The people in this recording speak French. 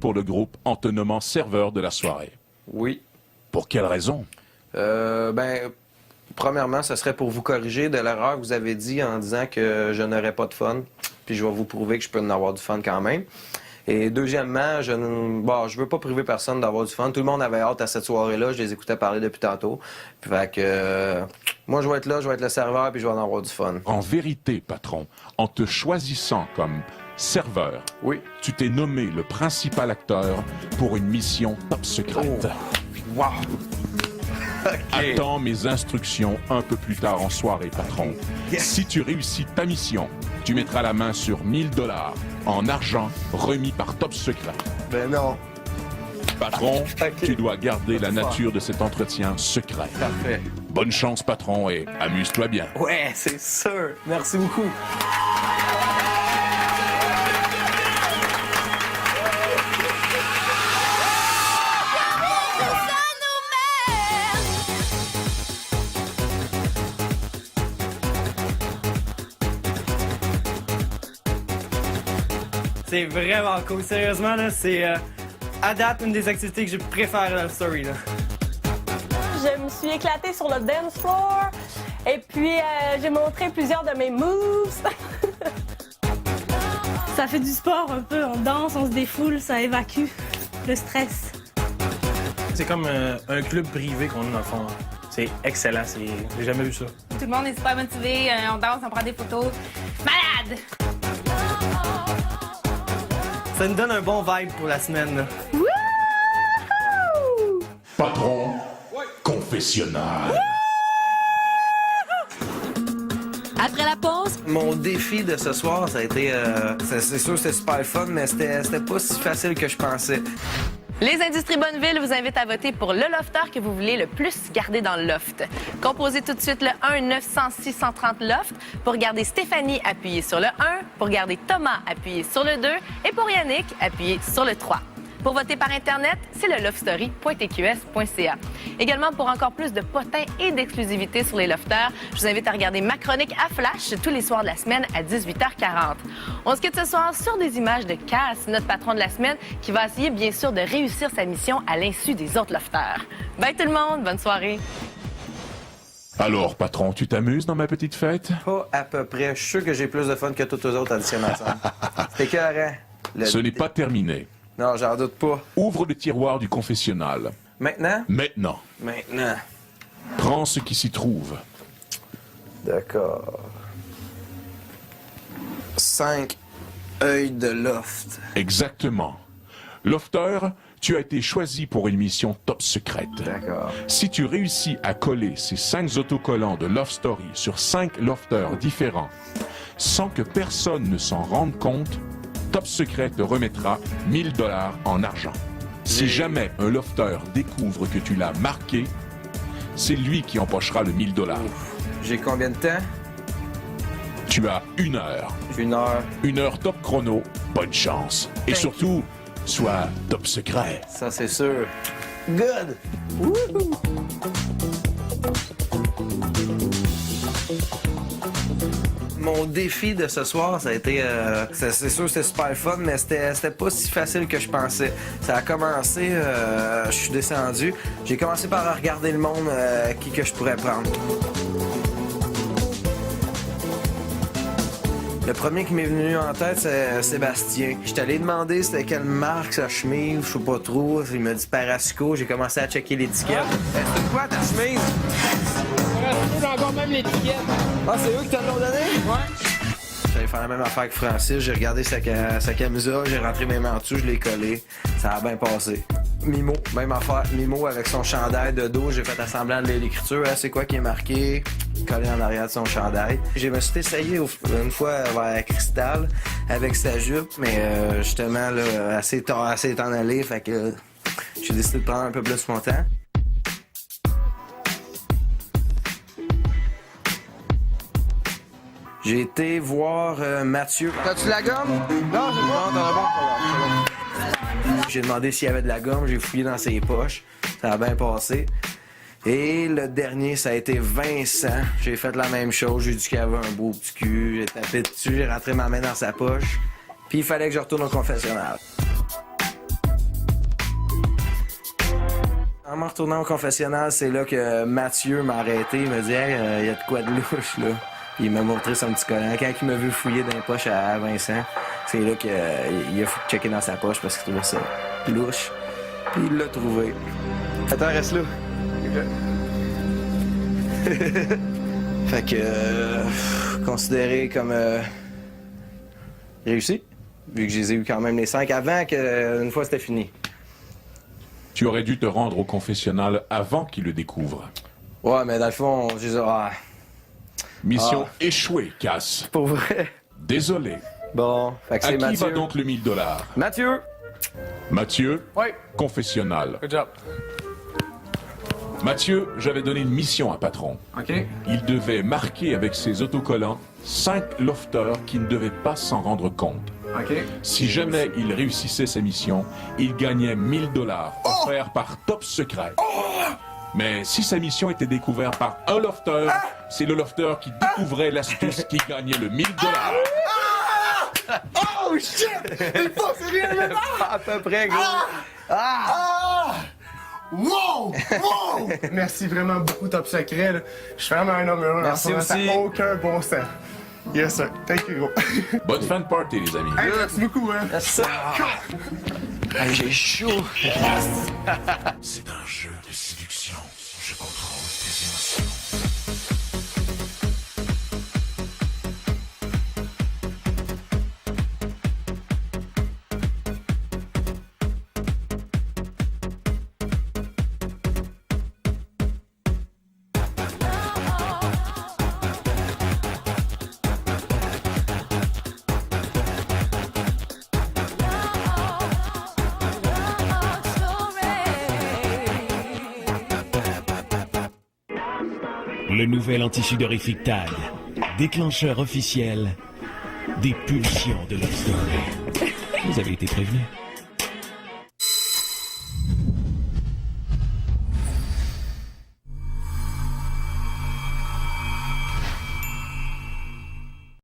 pour le groupe en te nommant serveur de la soirée. Oui. Pour quelle raison? Premièrement, ce serait pour vous corriger de l'erreur que vous avez dit en disant que je n'aurais pas de fun. Puis je vais vous prouver que je peux en avoir du fun quand même. Et deuxièmement, je veux pas priver personne d'avoir du fun. Tout le monde avait hâte à cette soirée-là. Je les écoutais parler depuis tantôt. Puis fait que moi, je vais être là, je vais être le serveur, puis je vais en avoir du fun. En vérité, patron, en te choisissant comme serveur, Oui. tu t'es nommé le principal acteur pour une mission top secrète. Wow! Okay. Attends mes instructions un peu plus tard en soirée, patron. Yes. Si tu réussis ta mission, tu mettras la main sur 1000 $ en argent remis par Top Secret. Ben non. Patron, Okay. tu dois garder la nature de cet entretien secret. Parfait. Bonne chance, patron, et amuse-toi bien. Ouais, c'est sûr. Merci beaucoup. C'est vraiment cool. Sérieusement, là, c'est à date une des activités que je préfère dans le story. Là. Je me suis éclatée sur le dance floor et puis j'ai montré plusieurs de mes moves. Ça fait du sport un peu, on danse, on se défoule, ça évacue le stress. C'est comme un club privé qu'on a dans le fond. C'est excellent, j'ai jamais vu ça. Tout le monde est super motivé, on danse, on prend des photos. Malade! Ça nous donne un bon vibe pour la semaine. Là. Patron, confessionnal. Après la pause, Mon défi de ce soir, ça a été... c'est sûr, c'était super fun, mais c'était pas si facile que je pensais. Les Industries Bonneville vous invitent à voter pour le lofter que vous voulez le plus garder dans le loft. Composez tout de suite le 1-900-630-LOFT. Pour garder Stéphanie, appuyez sur le 1. Pour garder Thomas, appuyez sur le 2. Et pour Yannick, appuyez sur le 3. Pour voter par Internet, c'est le lovestory.tqs.ca. Également, pour encore plus de potins et d'exclusivité sur les lofters, je vous invite à regarder ma chronique à Flash tous les soirs de la semaine à 18h40. On se quitte ce soir sur des images de Cass, notre patron de la semaine, qui va essayer bien sûr de réussir sa mission à l'insu des autres lofters. Bye tout le monde, bonne soirée! Alors, patron, tu t'amuses dans ma petite fête? Pas à peu près. Je suis sûr que j'ai plus de fun que tous les autres additionnés ensemble. C'était écœurant. Ce n'est pas terminé. Non, j'en doute pas. Ouvre le tiroir du confessionnal. Maintenant? Maintenant. Maintenant. Prends ce qui s'y trouve. D'accord. 5 œils de loft. Exactement. Lofter, tu as été choisi pour une mission top secrète. D'accord. Si tu réussis à coller ces 5 autocollants de Love Story sur 5 lofters différents, sans que personne ne s'en rende compte, Top Secret te remettra 1000 $ en argent. Si jamais un lofter découvre que tu l'as marqué, c'est lui qui empochera le 1000 $. J'ai combien de temps? Tu as 1 heure. 1 heure. 1 heure top chrono, bonne chance. Et surtout, sois top secret. Ça, c'est sûr. Good! Mon défi de ce soir, ça a été... c'est sûr, c'était super fun, mais c'était pas si facile que je pensais. Ça a commencé... je suis descendu. J'ai commencé par regarder le monde, qui que je pourrais prendre. Le premier qui m'est venu en tête, c'est Sébastien. J'étais allé demander c'était quelle marque sa chemise, je sais pas trop. Il m'a dit Parasco. J'ai commencé à checker l'étiquette. C'est quoi ta chemise? J'ai encore même l'étiquette. Ah, c'est eux qui te l'ont donné? Ouais. J'allais faire la même affaire que Francis. J'ai regardé sa camisole, j'ai rentré mes mains en dessous, je l'ai collé. Ça a bien passé. Mimo, même affaire. Mimo avec son chandail de dos, j'ai fait assemblant de l'écriture. Hein, c'est quoi qui est marqué? Collé en arrière de son chandail. Je me suis essayé une fois vers Cristal avec sa jupe, mais justement, là, assez t'en aller, fait que j'ai décidé de prendre un peu plus mon temps. J'ai été voir Mathieu. T'as-tu la gomme? Non, j'ai pas. Non, bon. J'ai demandé s'il y avait de la gomme, j'ai fouillé dans ses poches. Ça a bien passé. Et le dernier, ça a été Vincent. J'ai fait la même chose, j'ai dit qu'il avait un beau petit cul, j'ai tapé dessus, j'ai rentré ma main dans sa poche. Puis il fallait que je retourne au confessionnal. En me retournant au confessionnal, c'est là que Mathieu m'a arrêté. Il m'a dit « Hey, y a de quoi de louche, là. » Il m'a montré son petit collant. Quand il m'a vu fouiller dans les poches à Vincent, c'est là qu'il a checké dans sa poche parce qu'il trouvait ça louche. Puis il l'a trouvé. Attends, reste là. Fait que... considéré comme... réussi. Vu que je les ai eu quand même les 5 avant qu'une fois c'était fini. Tu aurais dû te rendre au confessionnal avant qu'il le découvre. Ouais, mais dans le fond, je disais, Mission échouée, Cass. pour vrai. Désolé. Bon, fait que À c'est qui Mathieu. va donc le 1000 $? Mathieu! Mathieu, Oui, confessionnal. good job. Mathieu, j'avais donné une mission à patron. OK. Il devait marquer avec ses autocollants 5 lofters qui ne devaient pas s'en rendre compte. OK. Si jamais il réussissait sa mission, il gagnait 1000 $ offerts par Top Secret. Mais si sa mission était découverte par un lofter, c'est le lofter qui découvrait l'astuce qui gagnait le 1000 $. Oh shit! Il faut sérieux, à peu près, gros. Wow! Wow! Merci vraiment beaucoup, Top Secret. Là. Je suis vraiment un homme heureux. Merci En ce moment, aussi. Ça n'a aucun bon sens. Yes, sir. Thank you, gros. Bonne fin de party, les amis. Hey, merci beaucoup, hein. Ça. Hey, j'ai chaud. C'est un jeu de séduction. Je contrôle tes émotions. Le nouvel antisudorifique TAG, déclencheur officiel des pulsions de Love Story. Vous avez été prévenus.